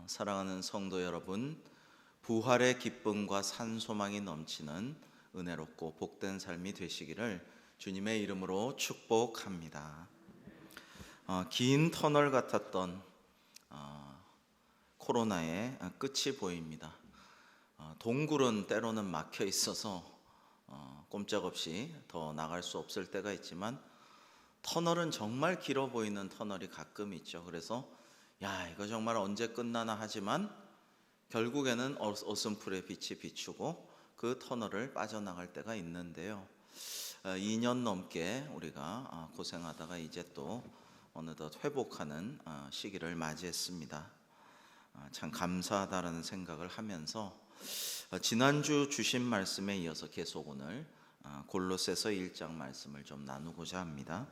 사랑하는 성도 여러분, 부활의 기쁨과 산소망이 넘치는 은혜롭고 복된 삶이 되시기를 주님의 이름으로 축복합니다. 긴 터널 같았던 코로나의 끝이 보입니다. 동굴은 때로는 막혀 있어서 꼼짝없이 더 나갈 수 없을 때가 있지만, 터널은 정말 길어 보이는 터널이 가끔 있죠. 그래서 이거 정말 언제 끝나나 하지만 결국에는 어슴풀의 빛이 비추고 그 터널을 빠져나갈 때가 있는데요. 2년 넘게 우리가 고생하다가 이제 또 어느덧 회복하는 시기를 맞이했습니다. 참 감사하다라는 생각을 하면서 지난주 주신 말씀에 이어서 계속 오늘 골로새서 1장 말씀을 좀 나누고자 합니다.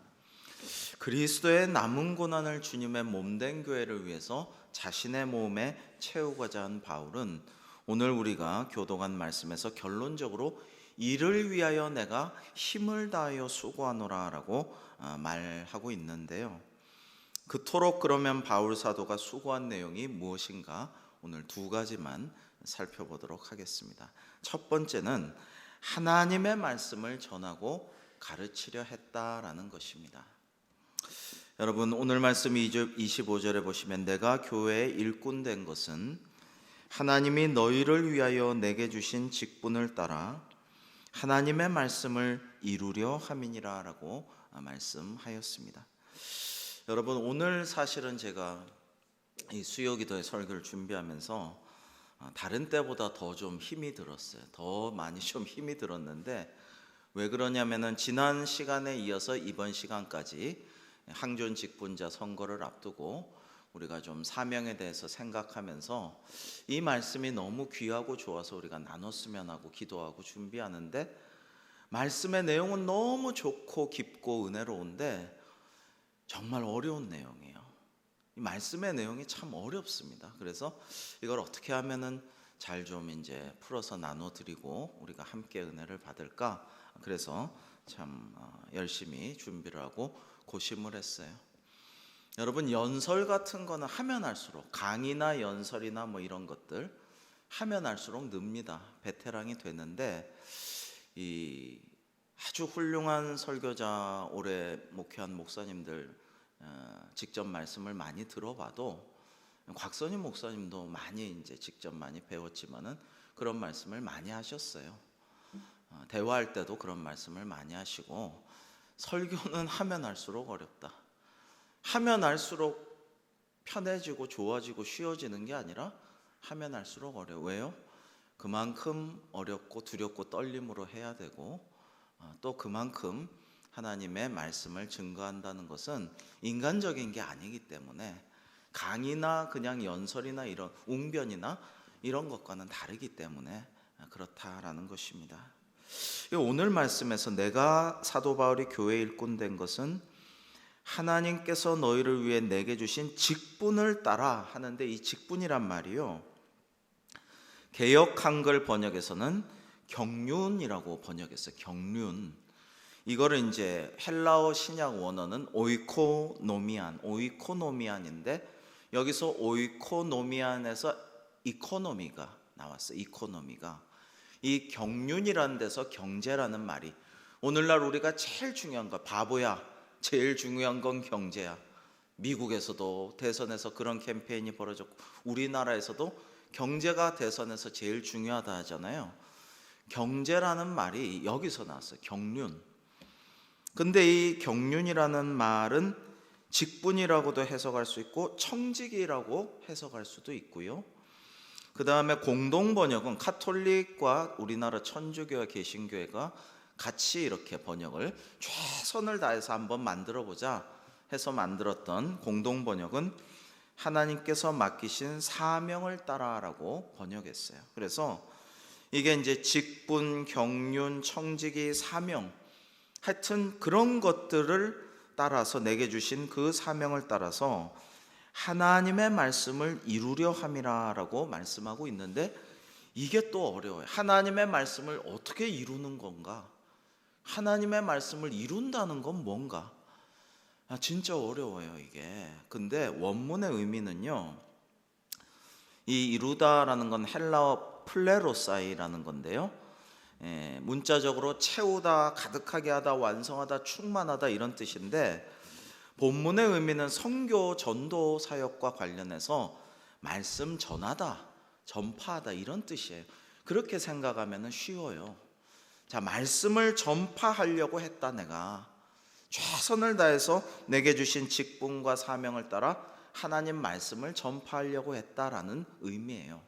그리스도의 남은 고난을 주님의 몸된 교회를 위해서 자신의 몸에 채우고자 한 바울은 오늘 우리가 교독한 말씀에서 결론적으로 이를 위하여 내가 힘을 다하여 수고하노라 라고 말하고 있는데요. 그토록 그러면 바울 사도가 수고한 내용이 무엇인가 오늘 두 가지만 살펴보도록 하겠습니다. 첫 번째는 하나님의 말씀을 전하고 가르치려 했다라는 것입니다. 여러분, 오늘 말씀 25절에 보시면 내가 교회의 일꾼 된 것은 하나님이 너희를 위하여 내게 주신 직분을 따라 하나님의 말씀을 이루려 함이니라 라고 말씀하였습니다. 여러분, 오늘 사실은 제가 이 수요기도의 설교를 준비하면서 다른 때보다 더 좀 힘이 들었어요. 더 많이 좀 힘이 들었는데, 왜 그러냐면은 지난 시간에 이어서 이번 시간까지 항존 직분자 선거를 앞두고 우리가 좀 사명에 대해서 생각하면서 이 말씀이 너무 귀하고 좋아서 우리가 나눴으면 하고 기도하고 준비하는데, 말씀의 내용은 너무 좋고 깊고 은혜로운데 정말 어려운 내용이에요. 이 말씀의 내용이 참 어렵습니다. 그래서 이걸 어떻게 하면은 잘 좀 이제 풀어서 나눠드리고 우리가 함께 은혜를 받을까, 그래서 참 열심히 준비를 하고 고심을 했어요. 여러분, 연설 같은 거는 하면 할수록, 강의나 연설이나 뭐 이런 것들 하면 할수록 늡니다. 베테랑이 되는데, 이 아주 훌륭한 설교자, 오래 목회한 목사님들 직접 말씀을 많이 들어봐도, 곽선임 목사님도 많이 이제 직접 많이 배웠지만은 그런 말씀을 많이 하셨어요. 대화할 때도 그런 말씀을 많이 하시고, 설교는 하면 할수록 어렵다. 하면 할수록 편해지고 좋아지고 쉬워지는 게 아니라 하면 할수록 어려워. 왜요? 그만큼 어렵고 두렵고 떨림으로 해야 되고, 또 그만큼 하나님의 말씀을 증거한다는 것은 인간적인 게 아니기 때문에, 강의나 그냥 연설이나 이런 웅변이나 이런 것과는 다르기 때문에 그렇다라는 것입니다. 오늘 말씀에서 내가 사도 바울이 교회 일꾼 된 것은 하나님께서 너희를 위해 내게 주신 직분을 따라 하는데, 이 직분이란 말이요, 개역 한글 번역에서는 경륜이라고 번역했어요. 경륜. 이거를 이제 헬라어 신약 원어는 오이코노미안인데, 여기서 오이코노미안에서 이코노미가 나왔어요. 이코노미가. 이 경륜이라는 데서 경제라는 말이, 오늘날 우리가 제일 중요한 거, 바보야, 제일 중요한 건 경제야. 미국에서도 대선에서 그런 캠페인이 벌어졌고, 우리나라에서도 경제가 대선에서 제일 중요하다 하잖아요. 경제라는 말이 여기서 나왔어요. 경륜. 근데 이 경륜이라는 말은 직분이라고도 해석할 수 있고 청직이라고 해석할 수도 있고요. 그 다음에 공동번역은 카톨릭과 우리나라 천주교와 개신교회가 같이 이렇게 번역을 최선을 다해서 한번 만들어보자 해서 만들었던 공동번역은 하나님께서 맡기신 사명을 따라라고 번역했어요. 그래서 이게 이제 직분, 경륜, 청지기, 사명, 하여튼 그런 것들을 따라서 내게 주신 그 사명을 따라서 하나님의 말씀을 이루려 함이라 라고 말씀하고 있는데, 이게 또 어려워요. 하나님의 말씀을 어떻게 이루는 건가? 하나님의 말씀을 이룬다는 건 뭔가? 진짜 어려워요, 이게. 근데 원문의 의미는요, 이 이루다라는 건 헬라어 플레로사이라는 건데요. 문자적으로 채우다, 가득하게 하다, 완성하다, 충만하다 이런 뜻인데 본문의 의미는 선교, 전도 사역과 관련해서 말씀 전하다, 전파하다 이런 뜻이에요. 그렇게 생각하면 쉬워요. 자, 말씀을 전파하려고 했다. 내가 최선을 다해서 내게 주신 직분과 사명을 따라 하나님 말씀을 전파하려고 했다라는 의미예요.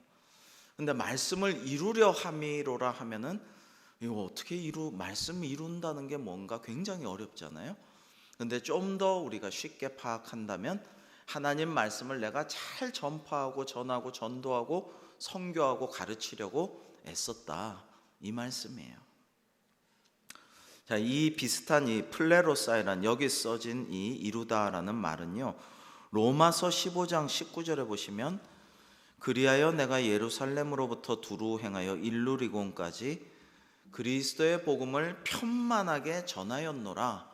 근데 말씀을 이루려 함이로라 하면은 이거 어떻게 말씀을 이룬다는 게 뭔가 굉장히 어렵잖아요. 근데 좀 더 우리가 쉽게 파악한다면 하나님 말씀을 내가 잘 전파하고 전하고 전도하고 선교하고 가르치려고 애썼다 이 말씀이에요. 자, 이 비슷한 이 플레로사이란 여기 써진 이 이루다라는 말은요, 로마서 15장 19절에 보시면 그리하여 내가 예루살렘으로부터 두루 행하여 일루리곤까지 그리스도의 복음을 편만하게 전하였노라.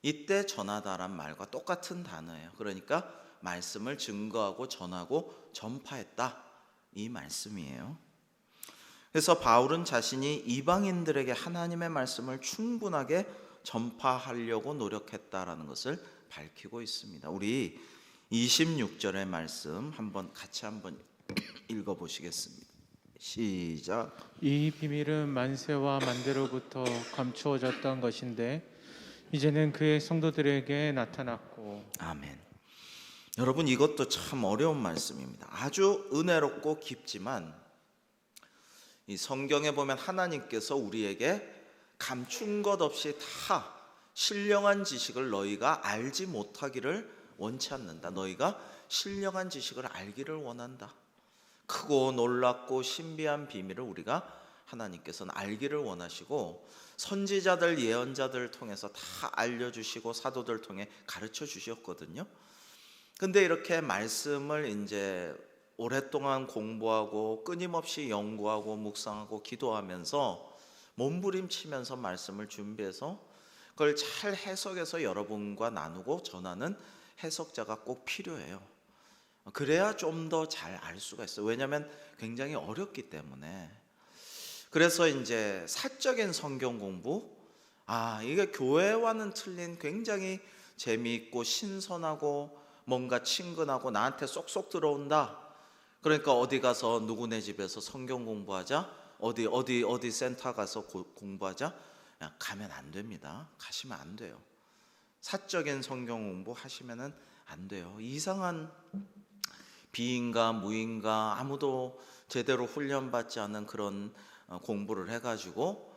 이때 전하다란 말과 똑같은 단어예요. 그러니까 말씀을 증거하고 전하고 전파했다 이 말씀이에요. 그래서 바울은 자신이 이방인들에게 하나님의 말씀을 충분하게 전파하려고 노력했다라는 것을 밝히고 있습니다. 우리 26절의 말씀 같이 한번 읽어보시겠습니다. 시작. 이 비밀은 만세와 만대로부터 감추어졌던 것인데 이제는 그의 성도들에게 나타났고. 아멘. 여러분, 이것도 참 어려운 말씀입니다. 아주 은혜롭고 깊지만 이 성경에 보면 하나님께서 우리에게 감춘 것 없이 다 신령한 지식을 너희가 알지 못하기를 원치 않는다. 너희가 신령한 지식을 알기를 원한다. 크고 놀랍고 신비한 비밀을 우리가 하나님께서는 알기를 원하시고 선지자들, 예언자들을 통해서 다 알려주시고 사도들 통해 가르쳐 주셨거든요. 근데 이렇게 말씀을 이제 오랫동안 공부하고 끊임없이 연구하고 묵상하고 기도하면서 몸부림치면서 말씀을 준비해서 그걸 잘 해석해서 여러분과 나누고 전하는 해석자가 꼭 필요해요. 그래야 좀 더 잘 알 수가 있어요. 왜냐하면 굉장히 어렵기 때문에. 그래서 이제 사적인 성경 공부, 이게 교회와는 틀린 굉장히 재미있고 신선하고 뭔가 친근하고 나한테 쏙쏙 들어온다. 그러니까 어디 가서 누구네 집에서 성경 공부하자, 어디 센터 가서 공부하자, 가면 안 됩니다. 가시면 안 돼요. 사적인 성경 공부 하시면은 안 돼요. 이상한 비인가 무인가 아무도 제대로 훈련받지 않은 그런 공부를 해가지고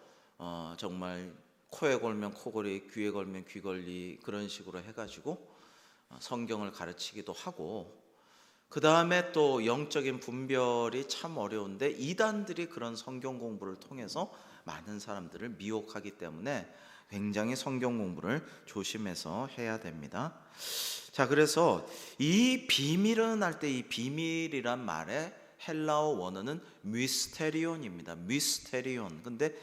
정말 코에 걸면 코걸이, 귀에 걸면 귀걸이 그런 식으로 해가지고 성경을 가르치기도 하고, 그 다음에 또 영적인 분별이 참 어려운데 이단들이 그런 성경 공부를 통해서 많은 사람들을 미혹하기 때문에 굉장히 성경 공부를 조심해서 해야 됩니다. 자, 그래서 이 비밀은 할 때 이 비밀이란 말의 헬라어 원어는 미스테리온입니다. 미스테리온. 근데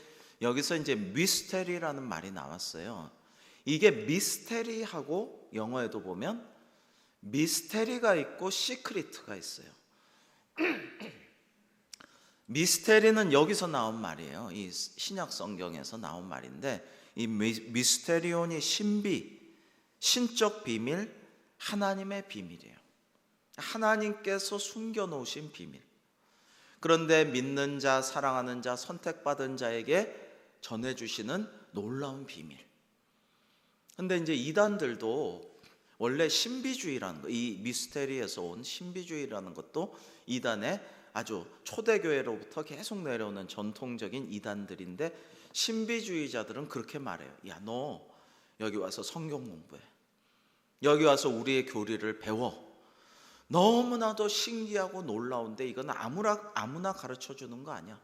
여기서 이제 미스테리라는 말이 나왔어요. 이게 미스테리하고 영어에도 보면 미스테리가 있고 시크리트가 있어요. 미스테리는 여기서 나온 말이에요. 이 신약 성경에서 나온 말인데 이 미스테리온이 신비, 신적 비밀, 하나님의 비밀이에요. 하나님께서 숨겨놓으신 비밀. 그런데 믿는 자, 사랑하는 자, 선택받은 자에게 전해주시는 놀라운 비밀. 근데 이제 이단들도 원래 신비주의라는 거, 이 미스테리에서 온 신비주의라는 것도 이단의 아주 초대교회로부터 계속 내려오는 전통적인 이단들인데, 신비주의자들은 그렇게 말해요. 야, 너 여기 와서 성경 공부해. 여기 와서 우리의 교리를 배워. 너무나도 신기하고 놀라운데 이건 아무나 가르쳐주는 거 아니야.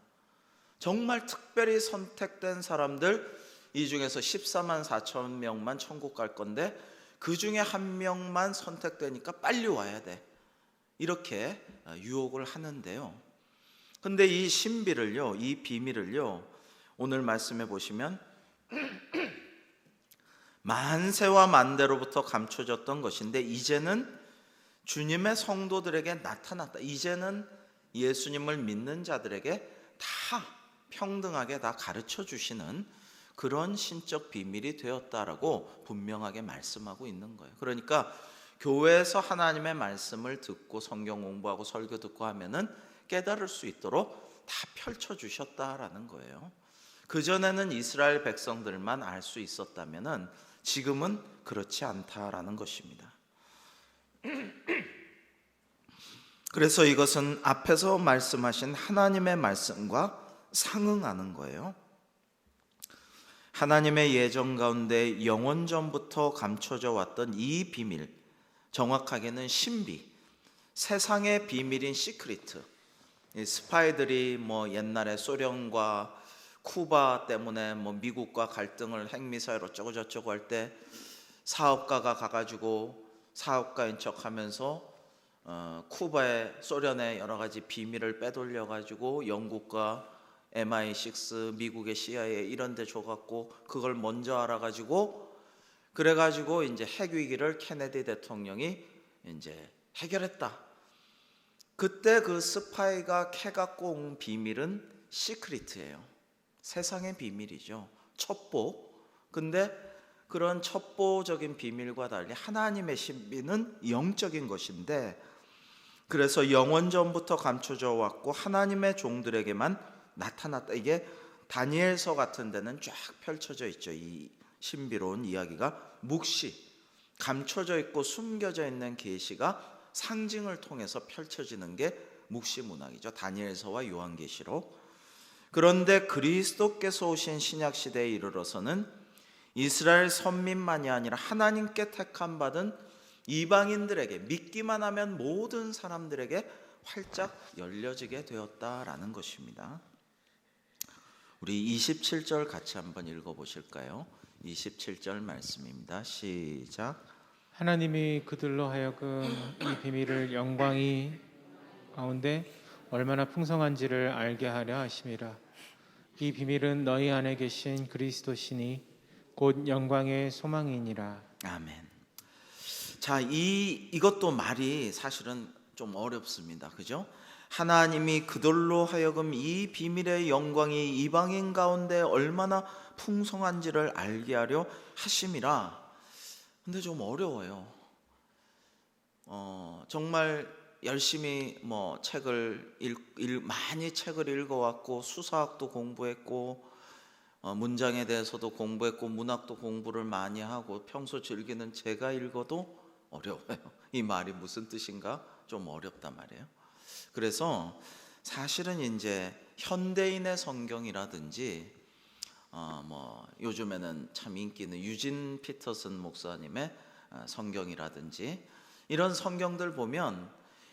정말 특별히 선택된 사람들, 이 중에서 14만 4천 명만 천국 갈 건데 그 중에 한 명만 선택되니까 빨리 와야 돼. 이렇게 유혹을 하는데요. 근데 이 신비를요, 이 비밀을요, 오늘 말씀해 보시면 만세와 만대로부터 감춰졌던 것인데 이제는 주님의 성도들에게 나타났다. 이제는 예수님을 믿는 자들에게 다 평등하게 다 가르쳐 주시는 그런 신적 비밀이 되었다라고 분명하게 말씀하고 있는 거예요. 그러니까 교회에서 하나님의 말씀을 듣고 성경 공부하고 설교 듣고 하면은 깨달을 수 있도록 다 펼쳐 주셨다라는 거예요. 그전에는 이스라엘 백성들만 알 수 있었다면은 지금은 그렇지 않다라는 것입니다. 그래서 이것은 앞에서 말씀하신 하나님의 말씀과 상응하는 거예요. 하나님의 예정 가운데 영원전부터 감춰져 왔던 이 비밀, 정확하게는 신비, 세상의 비밀인 시크리트. 스파이들이 옛날에 소련과 쿠바 때문에 미국과 갈등을 핵미사일로 어쩌고저쩌고 할 때 사업가가 가가지고 사업가인 척하면서 쿠바에 소련의 여러 가지 비밀을 빼돌려가지고 영국과 MI6, 미국의 CIA 이런 데 줘갖고 그걸 먼저 알아가지고 그래가지고 이제 핵 위기를 케네디 대통령이 이제 해결했다. 그때 그 스파이가 캐갖고 온 비밀은 시크리트예요. 세상의 비밀이죠. 첩보. 근데 그런 첩보적인 비밀과 달리 하나님의 신비는 영적인 것인데, 그래서 영원전부터 감춰져 왔고 하나님의 종들에게만 나타났다. 이게 다니엘서 같은 데는 쫙 펼쳐져 있죠. 이 신비로운 이야기가 묵시, 감춰져 있고 숨겨져 있는 계시가 상징을 통해서 펼쳐지는 게 묵시 문학이죠. 다니엘서와 요한계시록. 그런데 그리스도께서 오신 신약 시대에 이르러서는 이스라엘 선민만이 아니라 하나님께 택함 받은 이방인들에게, 믿기만 하면 모든 사람들에게 활짝 열려지게 되었다라는 것입니다. 우리 27절 같이 한번 읽어보실까요? 27절 말씀입니다. 시작. 하나님이 그들로 하여금 이 비밀을 영광이 가운데 얼마나 풍성한지를 알게 하려 하심이라. 이 비밀은 너희 안에 계신 그리스도시니 곧 영광의 소망이니라. 아멘. 자, 이것도 말이 사실은 좀 어렵습니다. 그죠? 하나님이 그들로 하여금 이 비밀의 영광이 이방인 가운데 얼마나 풍성한지를 알게 하려 하심이라. 근데 좀 어려워요. 정말 열심히 많이 책을 읽어왔고 수사학도 공부했고 문장에 대해서도 공부했고 문학도 공부를 많이 하고 평소 즐기는 제가 읽어도 어려워요. 이 말이 무슨 뜻인가 좀 어렵단 말이에요. 그래서 사실은 이제 현대인의 성경이라든지 요즘에는 참 인기 있는 유진 피터슨 목사님의 성경이라든지 이런 성경들 보면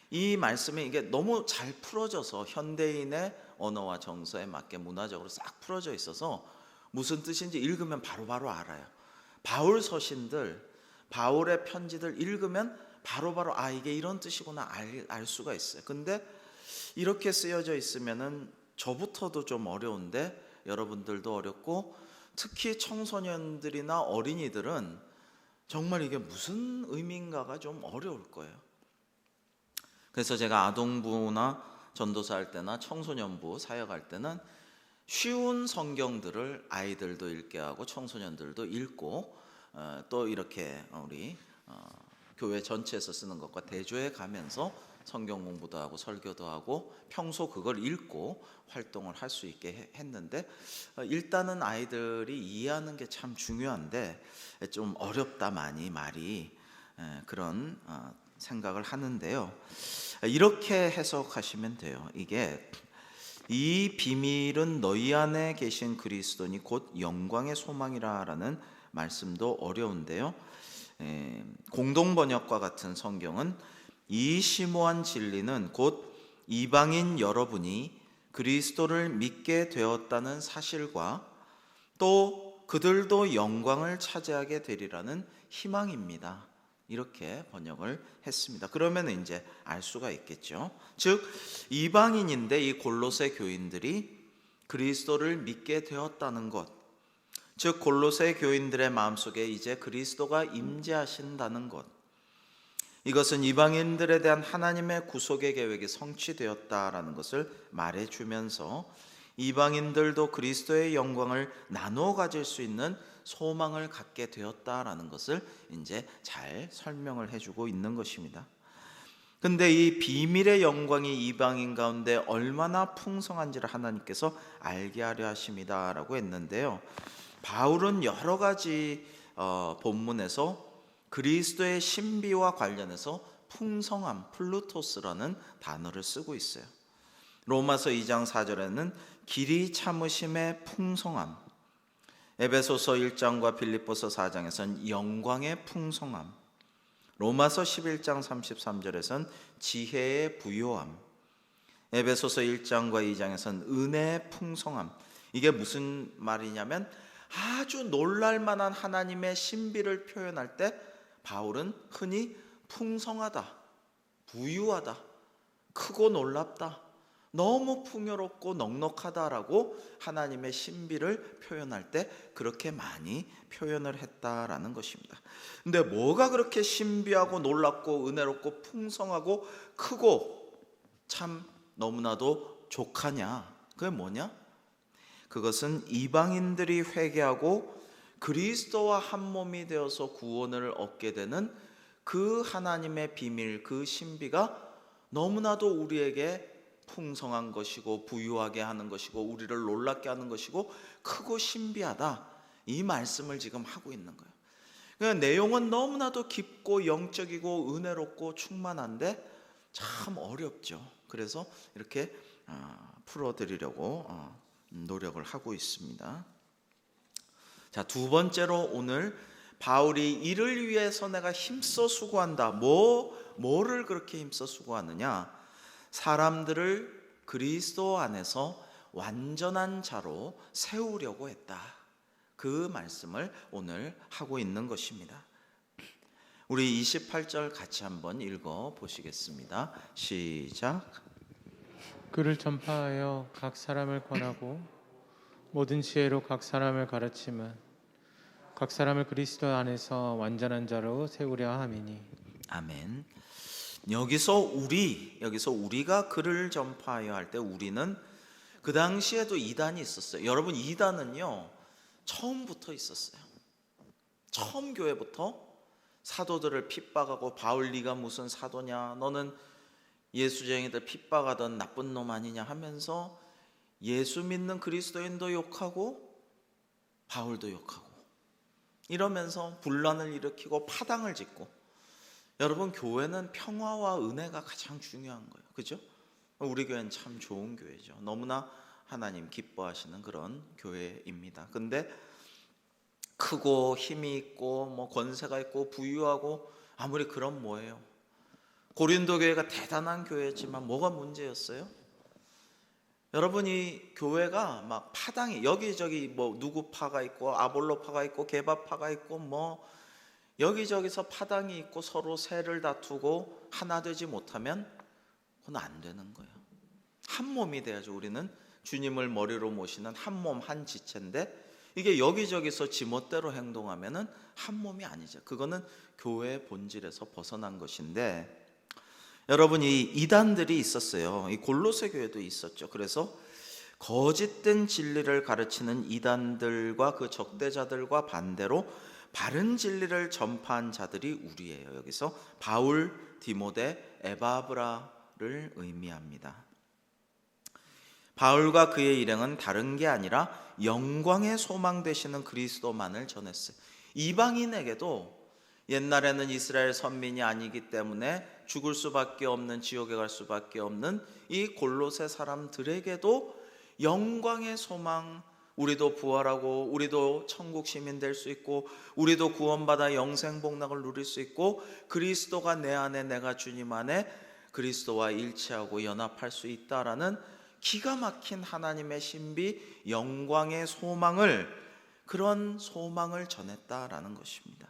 이 말씀이 이게 너무 잘 풀어져서 현대인의 언어와 정서에 맞게 문화적으로 싹 풀어져 있어서 무슨 뜻인지 읽으면 바로바로 알아요. 바울 서신들, 바울의 편지들 읽으면 바로바로 이게 이런 뜻이구나 알 수가 있어요. 근데 이렇게 쓰여져 있으면은 저부터도 좀 어려운데 여러분들도 어렵고 특히 청소년들이나 어린이들은 정말 이게 무슨 의미인가가 좀 어려울 거예요. 그래서 제가 아동부나 전도사 할 때나 청소년부 사역할 때는 쉬운 성경들을 아이들도 읽게 하고 청소년들도 읽고 또 이렇게 우리 교회 전체에서 쓰는 것과 대조해 가면서 성경 공부도 하고 설교도 하고 평소 그걸 읽고 활동을 할 수 있게 했는데 일단은 아이들이 이해하는 게 참 중요한데 좀 어렵다 많이 말이 그런 생각을 하는데요. 이렇게 해석하시면 돼요. 이게 이 비밀은 너희 안에 계신 그리스도니 곧 영광의 소망이라라는 말씀도 어려운데요. 공동번역과 같은 성경은 이 심오한 진리는 곧 이방인 여러분이 그리스도를 믿게 되었다는 사실과 또 그들도 영광을 차지하게 되리라는 희망입니다. 이렇게 번역을 했습니다. 그러면 이제 알 수가 있겠죠. 즉 이방인인데 이 골로새 교인들이 그리스도를 믿게 되었다는 것, 즉 골로새 교인들의 마음속에 이제 그리스도가 임재하신다는 것, 이것은 이방인들에 대한 하나님의 구속의 계획이 성취되었다라는 것을 말해주면서 이방인들도 그리스도의 영광을 나누어 가질 수 있는 소망을 갖게 되었다라는 것을 이제 잘 설명을 해주고 있는 것입니다. 근데 이 비밀의 영광이 이방인 가운데 얼마나 풍성한지를 하나님께서 알게 하려 하심이다라고 했는데요. 바울은 여러 가지 본문에서 그리스도의 신비와 관련해서 풍성함, 플루토스라는 단어를 쓰고 있어요. 로마서 2장 4절에는 길이 참으심의 풍성함, 에베소서 1장과 빌립보서 4장에서는 영광의 풍성함, 로마서 11장 33절에서는 지혜의 부요함, 에베소서 1장과 2장에서는 은혜의 풍성함. 이게 무슨 말이냐면 아주 놀랄만한 하나님의 신비를 표현할 때 바울은 흔히 풍성하다, 부유하다, 크고 놀랍다, 너무 풍요롭고 넉넉하다라고 하나님의 신비를 표현할 때 그렇게 많이 표현을 했다라는 것입니다. 근데 뭐가 그렇게 신비하고 놀랍고 은혜롭고 풍성하고 크고 참 너무나도 족하냐? 그게 뭐냐? 그것은 이방인들이 회개하고 그리스도와 한 몸이 되어서 구원을 얻게 되는 그 하나님의 비밀, 그 신비가 너무나도 우리에게 풍성한 것이고 부유하게 하는 것이고 우리를 놀랍게 하는 것이고 크고 신비하다, 이 말씀을 지금 하고 있는 거예요. 그러니까 내용은 너무나도 깊고 영적이고 은혜롭고 충만한데 참 어렵죠. 그래서 이렇게 풀어드리려고 노력을 하고 있습니다. 자, 두 번째로 오늘 바울이 이를 위해서 내가 힘써 수고한다. 뭐를 그렇게 힘써 수고하느냐? 사람들을 그리스도 안에서 완전한 자로 세우려고 했다. 그 말씀을 오늘 하고 있는 것입니다. 우리 28절 같이 한번 읽어 보시겠습니다. 시작. 그를 전파하여 각 사람을 권하고 모든 지혜로 각 사람을 가르침은 각 사람을 그리스도 안에서 완전한 자로 세우려 함이니. 아멘. 여기서 우리가 그를 전파하여 할 때 우리는 그 당시에도 이단이 있었어요. 여러분, 이단은요 처음부터 있었어요. 처음 교회부터 사도들을 핍박하고 바울 네가 무슨 사도냐, 너는 예수쟁이들 핍박하던 나쁜 놈 아니냐 하면서 예수 믿는 그리스도인도 욕하고 바울도 욕하고 이러면서 분란을 일으키고 파당을 짓고. 여러분, 교회는 평화와 은혜가 가장 중요한 거예요. 그죠? 우리 교회는 참 좋은 교회죠. 너무나 하나님 기뻐하시는 그런 교회입니다. 근데 크고 힘이 있고 뭐 권세가 있고 부유하고 아무리 그럼 뭐예요? 고린도 교회가 대단한 교회지만 뭐가 문제였어요? 여러분, 이 교회가 막 파당이 여기저기 뭐 누구 파가 있고 아볼로 파가 있고 게바 파가 있고 뭐 여기저기서 파당이 있고 서로 세를 다투고 하나 되지 못하면 그건 안 되는 거예요. 한 몸이 돼야죠. 우리는 주님을 머리로 모시는 한 몸 한 지체인데 이게 여기저기서 지멋대로 행동하면은 한 몸이 아니죠. 그거는 교회의 본질에서 벗어난 것인데, 여러분, 이 이단들이 있었어요. 이 골로새 교회도 있었죠. 그래서 거짓된 진리를 가르치는 이단들과 그 적대자들과 반대로 바른 진리를 전파한 자들이 우리예요. 여기서 바울, 디모데, 에바브라를 의미합니다. 바울과 그의 일행은 다른 게 아니라 영광의 소망 되시는 그리스도만을 전했어요. 이방인에게도 옛날에는 이스라엘 선민이 아니기 때문에 죽을 수밖에 없는, 지옥에 갈 수밖에 없는 이 골로새 사람들에게도 영광의 소망, 우리도 부활하고 우리도 천국 시민 될 수 있고 우리도 구원받아 영생 복락을 누릴 수 있고 그리스도가 내 안에 내가 주님 안에 그리스도와 일치하고 연합할 수 있다라는 기가 막힌 하나님의 신비, 영광의 소망을, 그런 소망을 전했다라는 것입니다.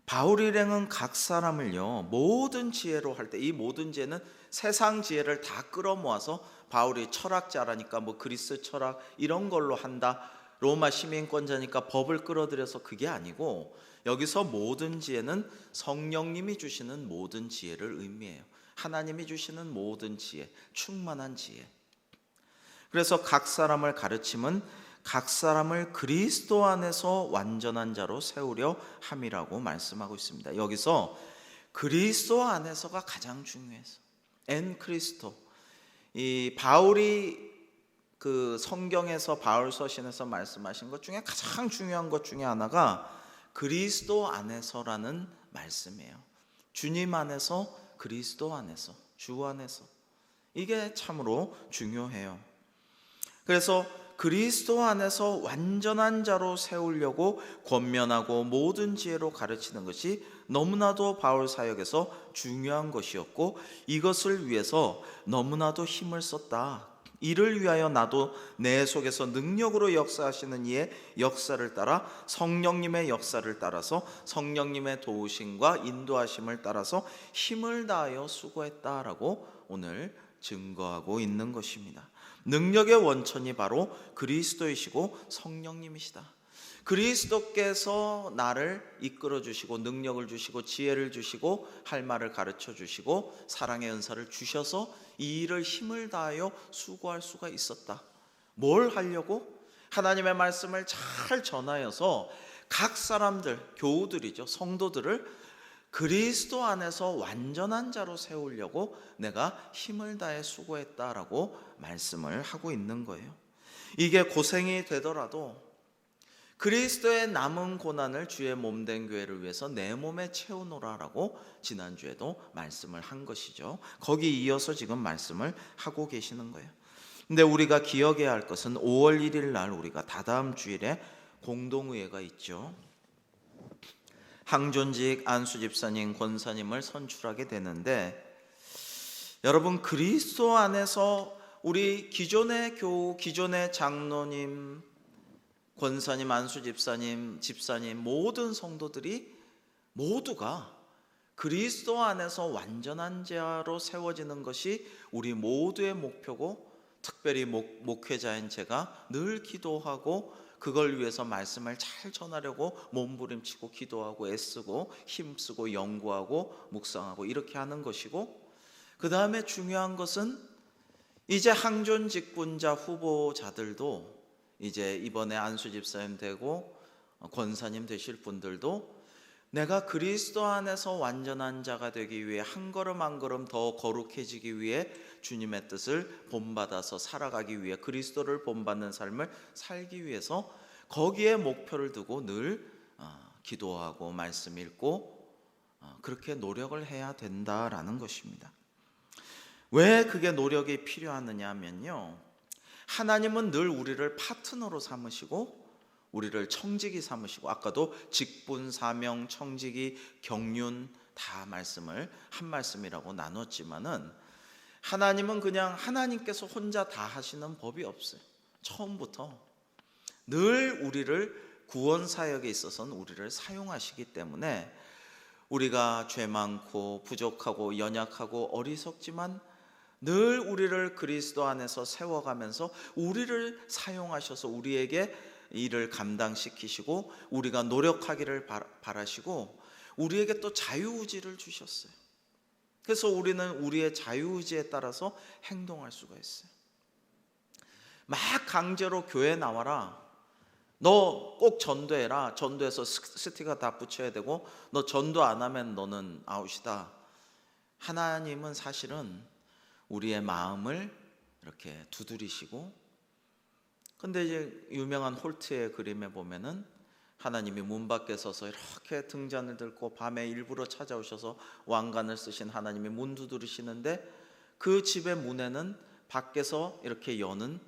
바울 일행은 각 사람을요 모든 지혜로 할 때, 이 모든 지혜는 세상 지혜를 다 끌어모아서 바울이 철학자라니까 뭐 그리스 철학 이런 걸로 한다 로마 시민권자니까 법을 끌어들여서 그게 아니고 여기서 모든 지혜는 성령님이 주시는 모든 지혜를 의미해요. 하나님이 주시는 모든 지혜, 충만한 지혜. 그래서 각 사람을 가르침은 각 사람을 그리스도 안에서 완전한 자로 세우려 함이라고 말씀하고 있습니다. 여기서 그리스도 안에서가 가장 중요해서 엔 크리스토. 이 바울이 그 성경에서 바울 서신에서 말씀하신 것 중에 가장 중요한 것 중에 하나가 그리스도 안에서라는 말씀이에요. 주님 안에서, 그리스도 안에서, 주 안에서. 이게 참으로 중요해요. 그래서 그리스도 안에서 완전한 자로 세우려고 권면하고 모든 지혜로 가르치는 것이 너무나도 바울 사역에서 중요한 것이었고, 이것을 위해서 너무나도 힘을 썼다. 이를 위하여 나도 내 속에서 능력으로 역사하시는 이의 역사를 따라 성령님의 역사를 따라서 성령님의 도우심과 인도하심을 따라서 힘을 다하여 수고했다라고 오늘 증거하고 있는 것입니다. 능력의 원천이 바로 그리스도이시고 성령님이시다. 그리스도께서 나를 이끌어 주시고 능력을 주시고 지혜를 주시고 할 말을 가르쳐 주시고 사랑의 은사를 주셔서 이 일을 힘을 다하여 수고할 수가 있었다. 뭘 하려고? 하나님의 말씀을 잘 전하여서 각 사람들, 교우들이죠, 성도들을 그리스도 안에서 완전한 자로 세우려고 내가 힘을 다해 수고했다라고 말씀을 하고 있는 거예요. 이게 고생이 되더라도 그리스도의 남은 고난을 주의 몸된 교회를 위해서 내 몸에 채우노라라고 지난주에도 말씀을 한 것이죠. 거기 이어서 지금 말씀을 하고 계시는 거예요. 근데 우리가 기억해야 할 것은 5월 1일 날 우리가 다다음 주일에 공동의회가 있죠. 항존직 안수 집사님, 권사님을 선출하게 되는데, 여러분 그리스도 안에서 우리 기존의 교우, 기존의 장로님, 권사님, 안수 집사님, 집사님 모든 성도들이 모두가 그리스도 안에서 완전한 자로 세워지는 것이 우리 모두의 목표고, 특별히 목회자인 제가 늘 기도하고 그걸 위해서 말씀을 잘 전하려고 몸부림치고 기도하고 애쓰고 힘쓰고 연구하고 묵상하고 이렇게 하는 것이고, 그 다음에 중요한 것은 이제 항존 직분자 후보자들도 이제 이번에 안수 집사님 되고 권사님 되실 분들도 내가 그리스도 안에서 완전한 자가 되기 위해 한 걸음 한 걸음 더 거룩해지기 위해 주님의 뜻을 본받아서 살아가기 위해 그리스도를 본받는 삶을 살기 위해서 거기에 목표를 두고 늘 기도하고 말씀 읽고 그렇게 노력을 해야 된다라는 것입니다. 왜 그게 노력이 필요하느냐 하면요, 하나님은 늘 우리를 파트너로 삼으시고 우리를 청지기 삼으시고, 아까도 직분, 사명, 청지기, 경륜 다 말씀을 한 말씀이라고 나눴지만은 하나님은 그냥 하나님께서 혼자 다 하시는 법이 없어요. 처음부터 늘 우리를 구원 사역에 있어서는 우리를 사용하시기 때문에 우리가 죄 많고 부족하고 연약하고 어리석지만 늘 우리를 그리스도 안에서 세워가면서 우리를 사용하셔서 우리에게 일을 감당시키시고 우리가 노력하기를 바라시고 우리에게 또 자유의지를 주셨어요. 그래서 우리는 우리의 자유의지에 따라서 행동할 수가 있어요. 막 강제로 교회 나와라, 너 꼭 전도해라, 전도해서 스티커 다 붙여야 되고 너 전도 안 하면 너는 아웃이다. 하나님은 사실은 우리의 마음을 이렇게 두드리시고, 근데 이제 유명한 홀트의 그림에 보면은 하나님이 문 밖에 서서 이렇게 등잔을 들고 밤에 일부러 찾아오셔서 왕관을 쓰신 하나님이 문 두드리시는데 그 집의 문에는 밖에서 이렇게 여는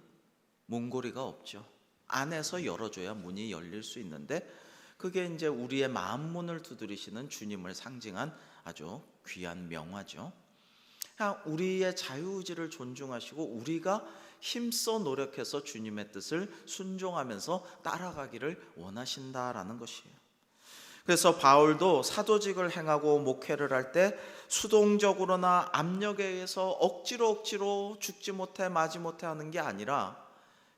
문고리가 없죠. 안에서 열어줘야 문이 열릴 수 있는데, 그게 이제 우리의 마음 문을 두드리시는 주님을 상징한 아주 귀한 명화죠. 우리의 자유의지를 존중하시고 우리가 힘써 노력해서 주님의 뜻을 순종하면서 따라가기를 원하신다라는 것이에요. 그래서 바울도 사도직을 행하고 목회를 할 때 수동적으로나 압력에 의해서 억지로 죽지 못해 마지 못해 하는 게 아니라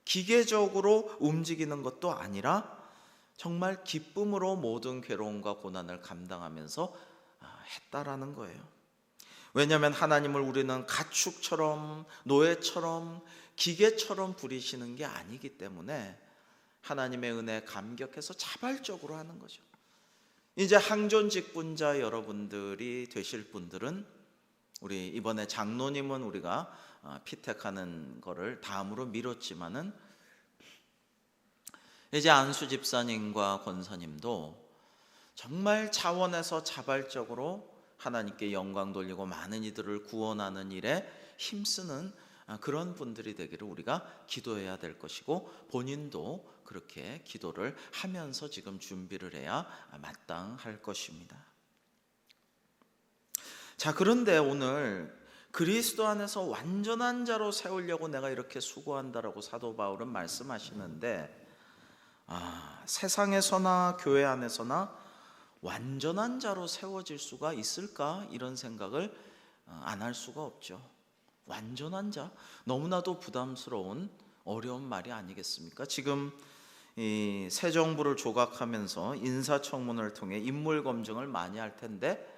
기계적으로 움직이는 것도 아니라 정말 기쁨으로 모든 괴로움과 고난을 감당하면서 했다라는 거예요. 왜냐하면 하나님을 우리는 가축처럼, 노예처럼, 기계처럼 부리시는 게 아니기 때문에 하나님의 은혜에 감격해서 자발적으로 하는 거죠. 이제 항존직분자 여러분들이 되실 분들은, 우리 이번에 장로님은 우리가 피택하는 거를 다음으로 미뤘지만은, 이제 안수 집사님과 권사님도 정말 차원에서 자발적으로 하나님께 영광 돌리고 많은 이들을 구원하는 일에 힘쓰는 그런 분들이 되기를 우리가 기도해야 될 것이고, 본인도 그렇게 기도를 하면서 지금 준비를 해야 마땅할 것입니다. 자, 그런데 오늘 그리스도 안에서 완전한 자로 세우려고 내가 이렇게 수고한다라고 사도 바울은 말씀하시는데, 세상에서나 교회 안에서나 완전한 자로 세워질 수가 있을까? 이런 생각을 안 할 수가 없죠. 완전한 자, 너무나도 부담스러운 어려운 말이 아니겠습니까? 지금 이 새 정부를 조각하면서 인사청문을 통해 인물 검증을 많이 할 텐데,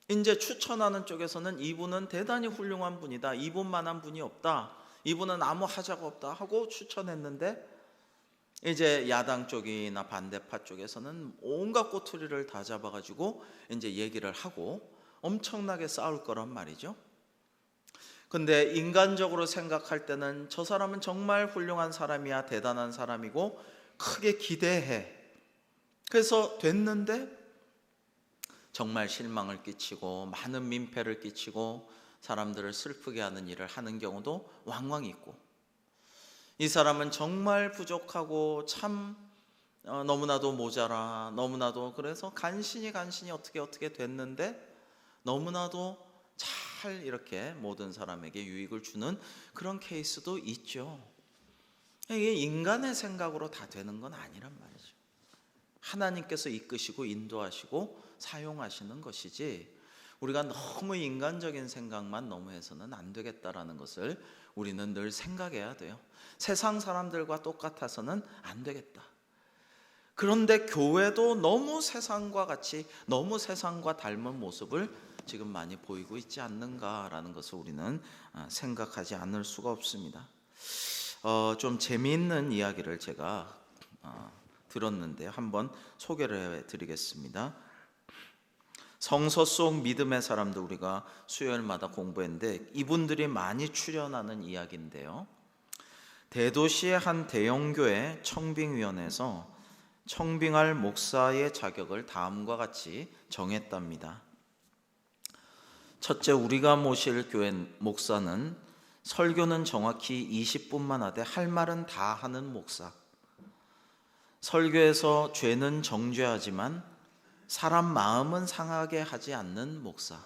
이제 추천하는 쪽에서는 이분은 대단히 훌륭한 분이다, 이분만한 분이 없다, 이분은 아무 하자가 없다 하고 추천했는데, 이제 야당 쪽이나 반대파 쪽에서는 온갖 꼬투리를 다 잡아가지고 이제 얘기를 하고 엄청나게 싸울 거란 말이죠. 근데 인간적으로 생각할 때는 저 사람은 정말 훌륭한 사람이야, 대단한 사람이고 크게 기대해. 그래서 됐는데 정말 실망을 끼치고 많은 민폐를 끼치고 사람들을 슬프게 하는 일을 하는 경우도 왕왕 있고, 이 사람은 정말 부족하고 참 너무나도 모자라, 너무나도 그래서 간신히 어떻게 됐는데 너무나도 잘 이렇게 모든 사람에게 유익을 주는 그런 케이스도 있죠. 이게 인간의 생각으로 다 되는 건 아니란 말이죠. 하나님께서 이끄시고 인도하시고 사용하시는 것이지, 우리가 너무 인간적인 생각만 너무 해서는 안 되겠다라는 것을 우리는 늘 생각해야 돼요. 세상 사람들과 똑같아서는 안 되겠다. 그런데 교회도 너무 세상과 같이, 너무 세상과 닮은 모습을 지금 많이 보이고 있지 않는가라는 것을 우리는 생각하지 않을 수가 없습니다. 좀 재미있는 이야기를 제가 들었는데 한번 소개를 해드리겠습니다. 성서 속 믿음의 사람들 우리가 수요일마다 공부했는데, 이분들이 많이 출연하는 이야기인데요. 대도시의 한 대형교회 청빙위원회에서 청빙할 목사의 자격을 다음과 같이 정했답니다. 첫째, 우리가 모실 교회 목사는 설교는 정확히 20분만 하되 할 말은 다 하는 목사. 설교에서 죄는 정죄하지만 사람 마음은 상하게 하지 않는 목사.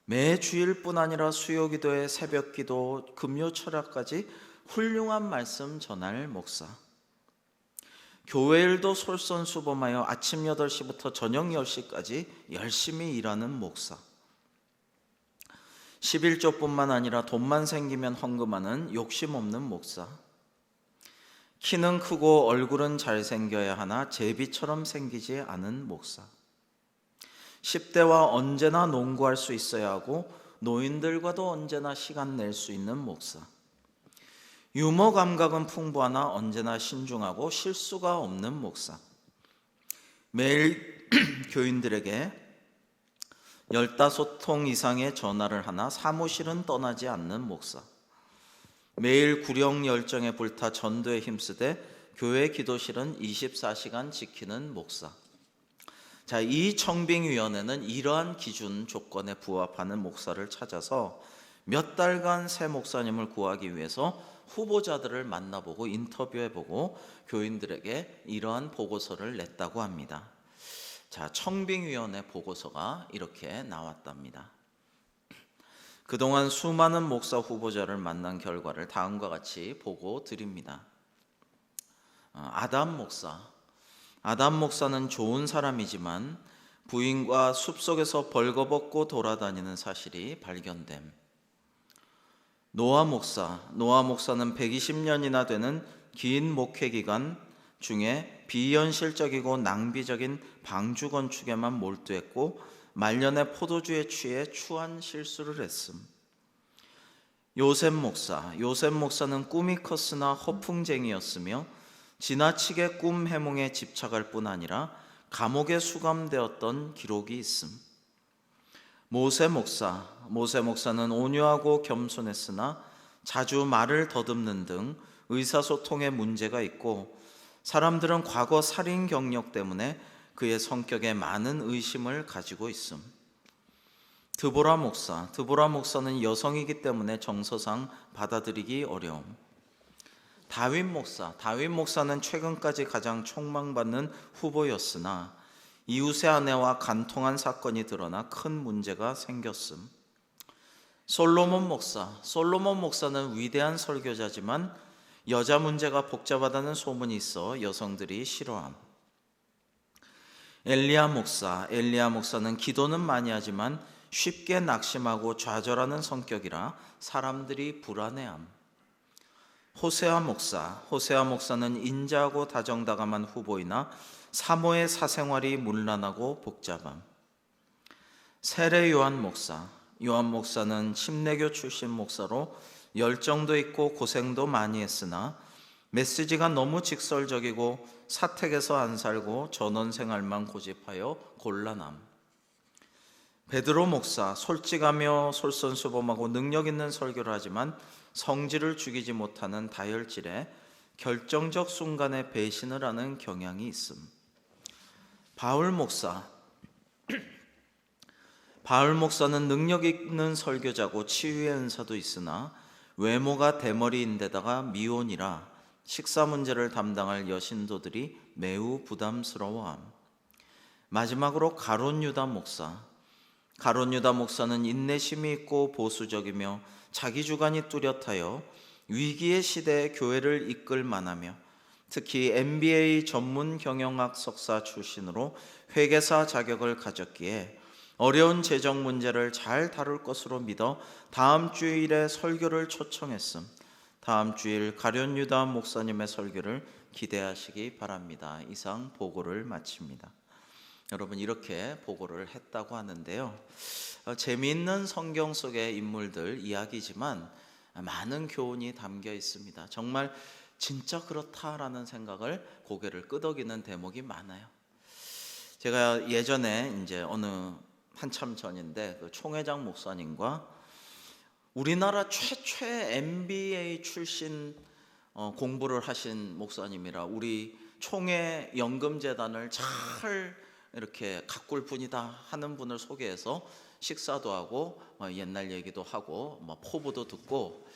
매 주일뿐 아니라 수요기도에 새벽기도, 금요철학까지 훌륭한 말씀 전할 목사. 교회 일도 솔선수범하여 아침 8시부터 저녁 10시까지 열심히 일하는 목사. 11조뿐만 아니라 돈만 생기면 헌금하는 욕심 없는 목사. 키는 크고 얼굴은 잘생겨야 하나 제비처럼 생기지 않은 목사. 10대와 언제나 농구할 수 있어야 하고 노인들과도 언제나 시간 낼 수 있는 목사. 유머 감각은 풍부하나 언제나 신중하고 실수가 없는 목사. 매일 교인들에게 15통 이상의 전화를 하나 사무실은 떠나지 않는 목사. 매일 구령 열정에 불타 전도에 힘쓰되 교회 기도실은 24시간 지키는 목사. 자, 이 청빙위원회는 이러한 기준 조건에 부합하는 목사를 찾아서 몇 달간 새 목사님을 구하기 위해서 후보자들을 만나보고 인터뷰해보고 교인들에게 이러한 보고서를 냈다고 합니다. 자, 청빙위원회 보고서가 이렇게 나왔답니다. 그동안 수많은 목사 후보자를 만난 결과를 다음과 같이 보고 드립니다. 아담 목사는 좋은 사람이지만 부인과 숲속에서 벌거벗고 돌아다니는 사실이 발견됨. 노아 목사는 120년이나 되는 긴 목회 기간 중에 비현실적이고 낭비적인 방주 건축에만 몰두했고 말년에 포도주에 취해 추한 실수를 했음. 요셉 목사는 꿈이 컸으나 허풍쟁이였으며 지나치게 꿈 해몽에 집착할 뿐 아니라 감옥에 수감되었던 기록이 있음. 모세 목사는 온유하고 겸손했으나 자주 말을 더듬는 등 의사소통에 문제가 있고 사람들은 과거 살인 경력 때문에 그의 성격에 많은 의심을 가지고 있음. 드보라 목사는 여성이기 때문에 정서상 받아들이기 어려움. 다윗 목사는 최근까지 가장 총망받는 후보였으나 이웃의 아내와 간통한 사건이 드러나 큰 문제가 생겼음. 솔로몬 목사는 위대한 설교자지만 여자 문제가 복잡하다는 소문이 있어 여성들이 싫어함. 엘리야 목사는 기도는 많이 하지만 쉽게 낙심하고 좌절하는 성격이라 사람들이 불안해함. 호세아 목사는 인자하고 다정다감한 후보이나 사모의 사생활이 문란하고 복잡함. 세례 요한 목사는 침례교 출신 목사로 열정도 있고 고생도 많이 했으나 메시지가 너무 직설적이고 사택에서 안 살고 전원 생활만 고집하여 곤란함. 베드로 목사, 솔직하며 솔선수범하고 능력 있는 설교를 하지만 성질을 죽이지 못하는 다혈질에 결정적 순간에 배신을 하는 경향이 있음. 바울 목사는 능력 있는 설교자고 치유의 은사도 있으나 외모가 대머리인데다가 미혼이라 식사 문제를 담당할 여신도들이 매우 부담스러워함. 마지막으로 가룟 유다 목사는 인내심이 있고 보수적이며 자기 주관이 뚜렷하여 위기의 시대에 교회를 이끌 만하며 특히 MBA 전문 경영학 석사 출신으로 회계사 자격을 가졌기에 어려운 재정 문제를 잘 다룰 것으로 믿어 다음 주일에 설교를 초청했음. 다음 주일 가룟 유다 목사님의 설교를 기대하시기 바랍니다. 이상 보고를 마칩니다. 여러분, 이렇게 보고를 했다고 하는데요. 재미있는 성경 속의 인물들 이야기지만 많은 교훈이 담겨 있습니다. 정말 진짜 그렇다라는 생각을 고개를 끄덕이는 대목이 많아요. 제가 예전에 이제 한참 전인데 그 총회장 목사님과 우리나라 최초의 MBA 출신 공부를 하신 목사님이라 우리 총회 연금재단을 잘 이렇게 가꿀 분이다 하는 분을 소개해서 식사도 하고 옛날 얘기도 하고 포부도 듣고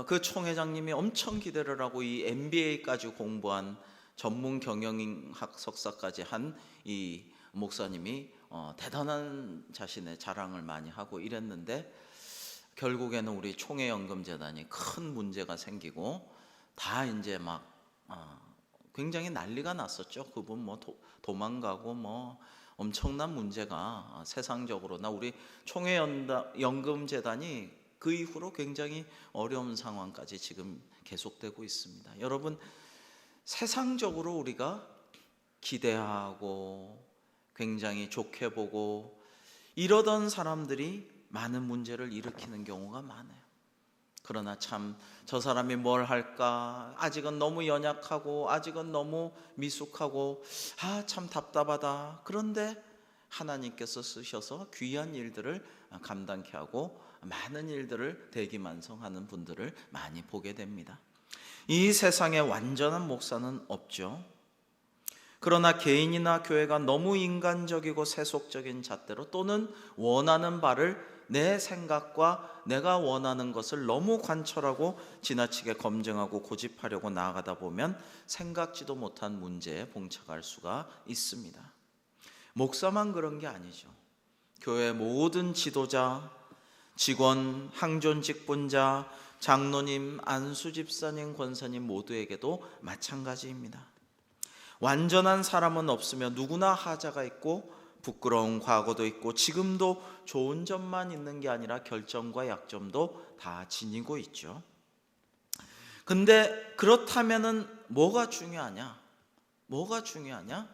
그 총회장님이 엄청 기대를 하고 이 MBA까지 공부한 전문 경영학 석사까지 한 이 목사님이 대단한 자신의 자랑을 많이 하고 이랬는데 결국에는 우리 총회연금재단이 큰 문제가 생기고 다 이제 굉장히 난리가 났었죠. 그분 도망가고 엄청난 문제가 세상적으로나 우리 총회연금재단이 그 이후로 굉장히 어려운 상황까지 지금 계속되고 있습니다. 여러분, 세상적으로 우리가 기대하고 굉장히 좋게 보고 이러던 사람들이 많은 문제를 일으키는 경우가 많아요. 그러나 참 저 사람이 뭘 할까? 아직은 너무 연약하고 아직은 너무 미숙하고 참 답답하다. 그런데 하나님께서 쓰셔서 귀한 일들을 감당케 하고 많은 일들을 대기만성하는 분들을 많이 보게 됩니다. 이 세상에 완전한 목사는 없죠. 그러나 개인이나 교회가 너무 인간적이고 세속적인 잣대로 또는 원하는 바를 내 생각과 내가 원하는 것을 너무 관철하고 지나치게 검증하고 고집하려고 나아가다 보면 생각지도 못한 문제에 봉착할 수가 있습니다. 목사만 그런 게 아니죠. 교회 모든 지도자, 직원, 항존 직분자, 장로님, 안수 집사님, 권사님 모두에게도 마찬가지입니다. 완전한 사람은 없으며 누구나 하자가 있고 부끄러운 과거도 있고 지금도 좋은 점만 있는 게 아니라 결점과 약점도 다 지니고 있죠. 근데 그렇다면은 뭐가 중요하냐? 뭐가 중요하냐?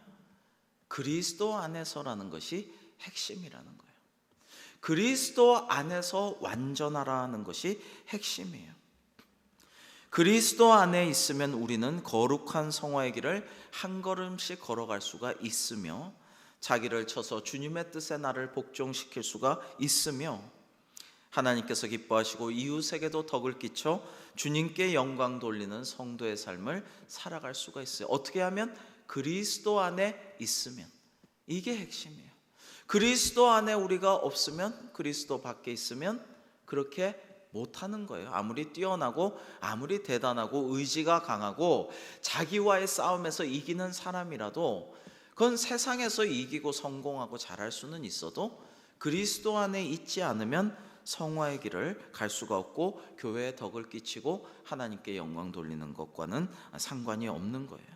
그리스도 안에서라는 것이 핵심이라는 거예요. 그리스도 안에서 완전하라는 것이 핵심이에요. 그리스도 안에 있으면 우리는 거룩한 성화의 길을 한 걸음씩 걸어갈 수가 있으며 자기를 쳐서 주님의 뜻에 나를 복종시킬 수가 있으며 하나님께서 기뻐하시고 이웃에게도 덕을 끼쳐 주님께 영광 돌리는 성도의 삶을 살아갈 수가 있어요. 어떻게 하면? 그리스도 안에 있으면. 이게 핵심이에요. 그리스도 안에 우리가 없으면, 그리스도 밖에 있으면 그렇게 못하는 거예요. 아무리 뛰어나고 아무리 대단하고 의지가 강하고 자기와의 싸움에서 이기는 사람이라도 그건 세상에서 이기고 성공하고 잘할 수는 있어도 그리스도 안에 있지 않으면 성화의 길을 갈 수가 없고 교회에 덕을 끼치고 하나님께 영광 돌리는 것과는 상관이 없는 거예요.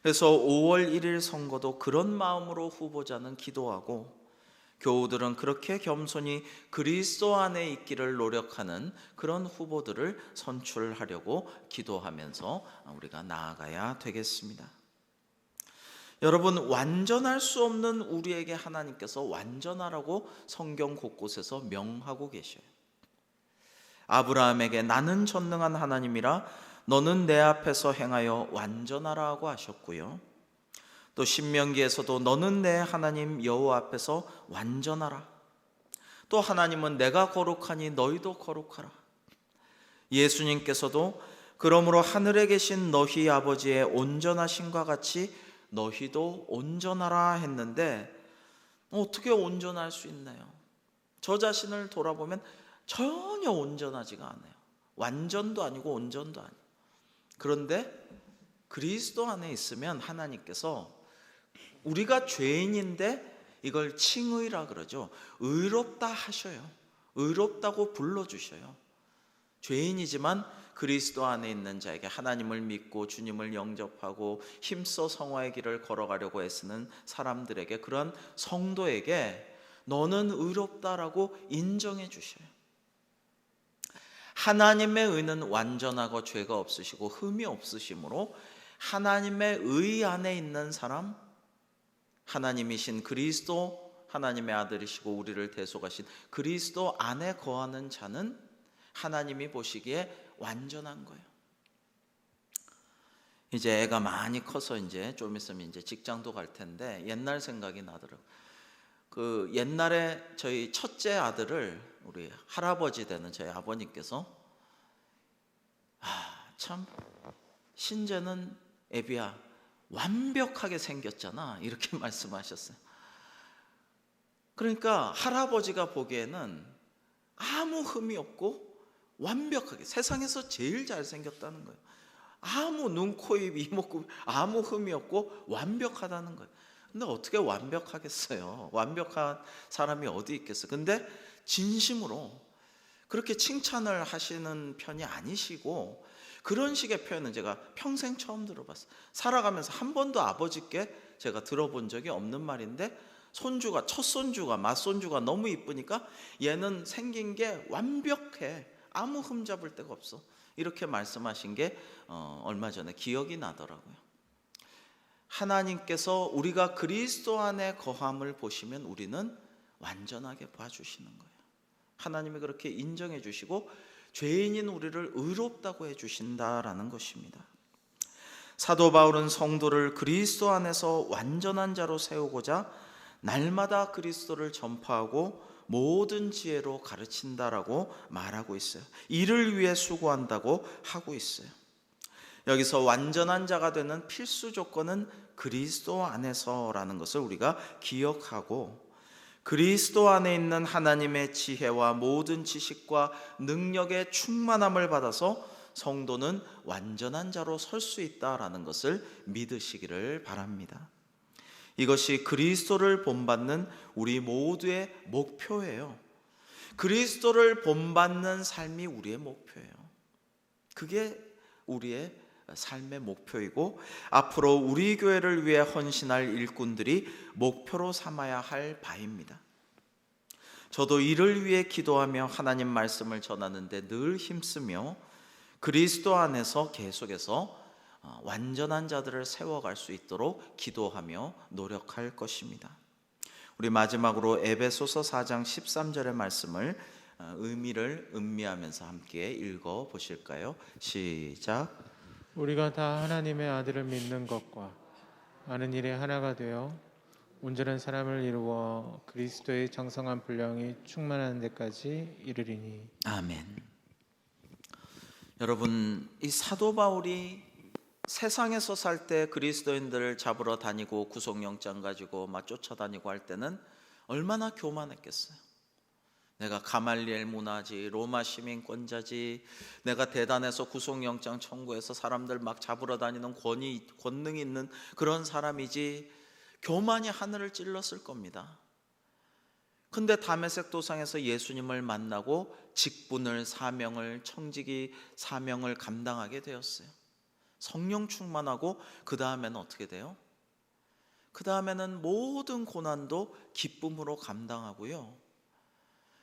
그래서 5월 1일 선거도 그런 마음으로 후보자는 기도하고 교우들은 그렇게 겸손히 그리스도 안에 있기를 노력하는 그런 후보들을 선출하려고 기도하면서 우리가 나아가야 되겠습니다. 여러분, 완전할 수 없는 우리에게 하나님께서 완전하라고 성경 곳곳에서 명하고 계셔요. 아브라함에게 나는 전능한 하나님이라 너는 내 앞에서 행하여 완전하라고 하셨고요. 또 신명기에서도 너는 내 하나님 여호와 앞에서 완전하라. 또 하나님은 내가 거룩하니 너희도 거룩하라. 예수님께서도 그러므로 하늘에 계신 너희 아버지의 온전하심과 같이 너희도 온전하라 했는데 어떻게 온전할 수 있나요? 저 자신을 돌아보면 전혀 온전하지가 않아요. 완전도 아니고 온전도 아니에요. 그런데 그리스도 안에 있으면 하나님께서 우리가 죄인인데 이걸 칭의라 그러죠. 의롭다 하셔요. 의롭다고 불러주셔요. 죄인이지만 그리스도 안에 있는 자에게 하나님을 믿고 주님을 영접하고 힘써 성화의 길을 걸어가려고 애쓰는 사람들에게, 그런 성도에게 너는 의롭다라고 인정해 주셔요. 하나님의 의는 완전하고 죄가 없으시고 흠이 없으시므로 하나님의 의 안에 있는 사람, 하나님이신 그리스도, 하나님의 아들이시고 우리를 대속하신 그리스도 안에 거하는 자는 하나님이 보시기에 완전한 거예요. 이제 애가 많이 커서 이제 좀 있으면 이제 직장도 갈 텐데 옛날 생각이 나더라고요. 그 옛날에 저희 첫째 아들을 우리 할아버지 되는 저희 아버님께서 참 신재는 애비야 완벽하게 생겼잖아 이렇게 말씀하셨어요. 그러니까 할아버지가 보기에는 아무 흠이 없고 완벽하게 세상에서 제일 잘생겼다는 거예요. 아무 눈, 코, 입, 이목구 아무 흠이 없고 완벽하다는 거예요. 근데 어떻게 완벽하겠어요? 완벽한 사람이 어디 있겠어요? 근데 진심으로 그렇게 칭찬을 하시는 편이 아니시고 그런 식의 표현은 제가 평생 처음 들어봤어요. 살아가면서 한 번도 아버지께 제가 들어본 적이 없는 말인데 손주가, 첫 손주가, 맏손주가 너무 이쁘니까 얘는 생긴 게 완벽해. 아무 흠 잡을 데가 없어. 이렇게 말씀하신 게 얼마 전에 기억이 나더라고요. 하나님께서 우리가 그리스도 안에 거함을 보시면 우리는 완전하게 봐주시는 거예요. 하나님이 그렇게 인정해 주시고 죄인인 우리를 의롭다고 해 주신다라는 것입니다. 사도 바울은 성도를 그리스도 안에서 완전한 자로 세우고자 날마다 그리스도를 전파하고 모든 지혜로 가르친다라고 말하고 있어요. 이를 위해 수고한다고 하고 있어요. 여기서 완전한 자가 되는 필수 조건은 그리스도 안에서라는 것을 우리가 기억하고 그리스도 안에 있는 하나님의 지혜와 모든 지식과 능력의 충만함을 받아서 성도는 완전한 자로 설 수 있다라는 것을 믿으시기를 바랍니다. 이것이 그리스도를 본받는 우리 모두의 목표예요. 그리스도를 본받는 삶이 우리의 목표예요. 그게 우리의 삶의 목표이고 앞으로 우리 교회를 위해 헌신할 일꾼들이 목표로 삼아야 할 바입니다. 저도 이를 위해 기도하며 하나님 말씀을 전하는데 늘 힘쓰며 그리스도 안에서 계속해서 완전한 자들을 세워갈 수 있도록 기도하며 노력할 것입니다. 우리 마지막으로 에베소서 4장 13절의 말씀을 의미를 음미하면서 함께 읽어 보실까요? 시작. 우리가 다 하나님의 아들을 믿는 것과 아는 일에 하나가 되어 온전한 사람을 이루어 그리스도의 정성한 분량이 충만한 데까지 이르리니. 아멘. 여러분, 이 사도 바울이 세상에서 살 때 그리스도인들을 잡으러 다니고 구속영장 가지고 막 쫓아다니고 할 때는 얼마나 교만했겠어요. 내가 가말리엘 문화지, 로마 시민권자지, 내가 대단해서 구속영장 청구해서 사람들 막 잡으러 다니는 권능이 있는 그런 사람이지, 교만이 하늘을 찔렀을 겁니다. 근데 다메섹 도상에서 예수님을 만나고 직분을, 사명을, 청지기 사명을 감당하게 되었어요. 성령 충만하고 그 다음에는 어떻게 돼요? 그 다음에는 모든 고난도 기쁨으로 감당하고요.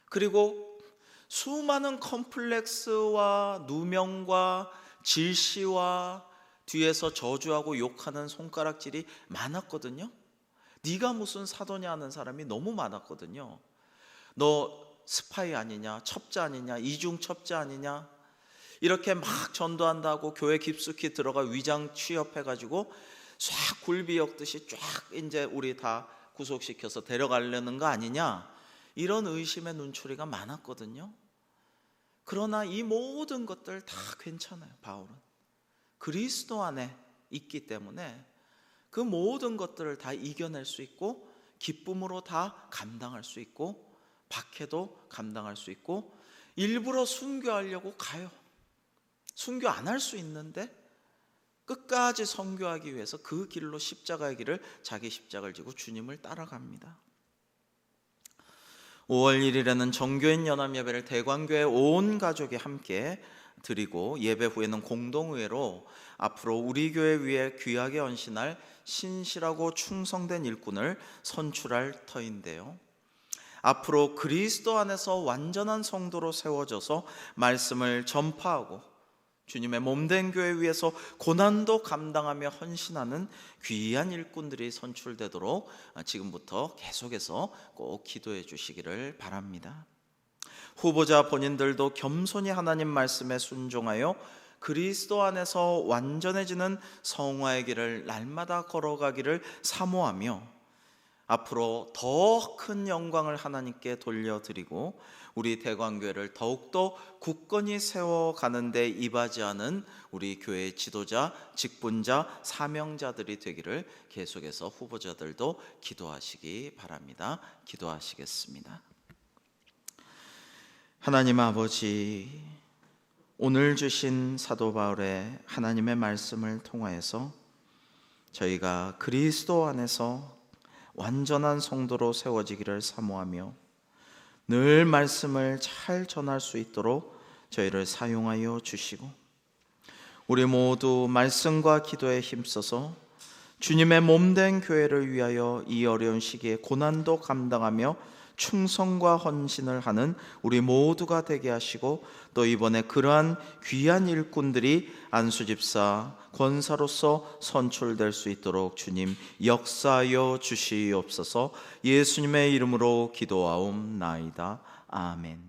그리고 수많은 컴플렉스와 누명과 질시와 뒤에서 저주하고 욕하는 손가락질이 많았거든요. 네가 무슨 사도냐 하는 사람이 너무 많았거든요. 너 스파이 아니냐, 첩자 아니냐, 이중 첩자 아니냐, 이렇게 막 전도한다고 교회 깊숙이 들어가 위장 취업해가지고 싹 굴비 엮듯이 쫙 이제 우리 다 구속시켜서 데려가려는 거 아니냐, 이런 의심의 눈초리가 많았거든요. 그러나 이 모든 것들 다 괜찮아요. 바울은 그리스도 안에 있기 때문에 그 모든 것들을 다 이겨낼 수 있고 기쁨으로 다 감당할 수 있고 박해도 감당할 수 있고 일부러 순교하려고 가요. 순교 안 할 수 있는데 끝까지 선교하기 위해서 그 길로 십자가의 길을, 자기 십자가를 지고 주님을 따라갑니다. 5월 1일에는 정교인 연합예배를 대광교회 온 가족이 함께 드리고 예배 후에는 공동의회로 앞으로 우리 교회 위에 귀하게 헌신할 신실하고 충성된 일꾼을 선출할 터인데요. 앞으로 그리스도 안에서 완전한 성도로 세워져서 말씀을 전파하고 주님의 몸된 교회 위에서 고난도 감당하며 헌신하는 귀한 일꾼들이 선출되도록 지금부터 계속해서 꼭 기도해 주시기를 바랍니다. 후보자 본인들도 겸손히 하나님 말씀에 순종하여 그리스도 안에서 완전해지는 성화의 길을 날마다 걸어가기를 사모하며 앞으로 더 큰 영광을 하나님께 돌려드리고 우리 대광교회를 더욱더 굳건히 세워가는 데 이바지하는 우리 교회의 지도자, 직분자, 사명자들이 되기를 계속해서 후보자들도 기도하시기 바랍니다. 기도하시겠습니다. 하나님 아버지, 오늘 주신 사도 바울의 하나님의 말씀을 통하여서 저희가 그리스도 안에서 완전한 성도로 세워지기를 사모하며 늘 말씀을 잘 전할 수 있도록 저희를 사용하여 주시고 우리 모두 말씀과 기도에 힘써서 주님의 몸된 교회를 위하여 이 어려운 시기에 고난도 감당하며 충성과 헌신을 하는 우리 모두가 되게 하시고 또 이번에 그러한 귀한 일꾼들이 안수집사, 권사로서 선출될 수 있도록 주님 역사하여 주시옵소서. 예수님의 이름으로 기도하옵나이다. 아멘.